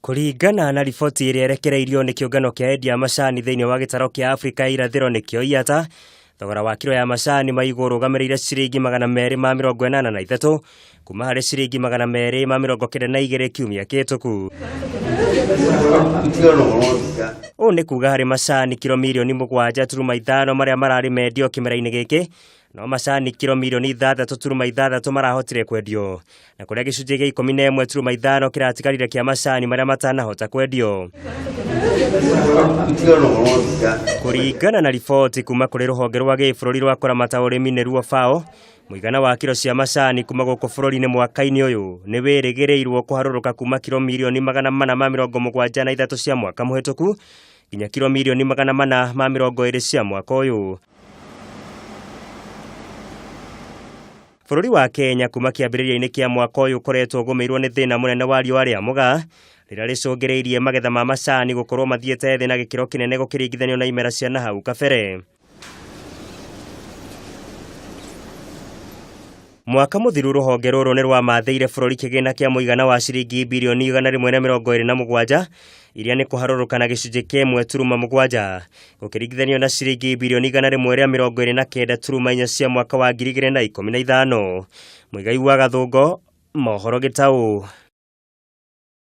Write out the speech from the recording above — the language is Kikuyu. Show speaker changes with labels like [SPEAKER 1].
[SPEAKER 1] Kũringana na riboti ĩrĩa ĩrekereirio nĩ kĩũngano kĩa endia macani thĩinĩ wa gĩtaro kĩa Afrika irathĩro nĩkĩo IATA, thogora wa kilo ya macani maigu ũrũgamĩrĩire ciringi 283 kuma harĩ ciringi 292 kiumia kĩhĩtũku. Ũũ nĩ kuga harĩ macani kilo mirioni 7.5 marĩa mararĩ mendio kĩmera-inĩ gĩkĩ, no macani kilo mirioni 6.6 marahotire kwendio, na kũrĩa gĩcunjĩ gĩa 11.5 kĩratigarire kĩa macani marĩa matanahota kwendio. Kũringana na riboti kuma kũrĩ rũhonge rwa gĩbũrũri rwa kũramata ũrĩmi nĩruo FAO, mũigana wa kilo cia macani kuma gũkũ bũrũri-inĩ mwaka-inĩ ũyũ nĩ wĩrĩgĩrĩirwo kũharũrũka kuma kilo mirioni 473 cia mwaka mũhĩtũku nginya kilo mirioni 420 cia mwaka ũyũ. Bũrũri wa Kenya kuma kĩambĩrĩria-inĩ kĩa mwaka ũyũ ũkoretwo ũgũmĩirwo nĩ thĩna mũnene wa riũa rĩa mũgaa, rĩrĩa rĩcũngĩrĩirie magetha ma macani gũkorwo mathiĩte thĩ na gĩkĩro kĩnene gũkĩringithanio na imera cia nahau kabere. Mwaka mũthiru rũhonge rũrũ nĩ rwamathĩire bũrũri kĩgĩna kĩa mũigana wa ciringi birioni 127 iria nĩ kũharũrũka na gĩcunjĩ kĩa 1.7 gũkĩringithanio na ciringi birioni 129.4 cia mwaka wa 2015. Mũigai wa Gathũngo, mohoro Gĩtaũ.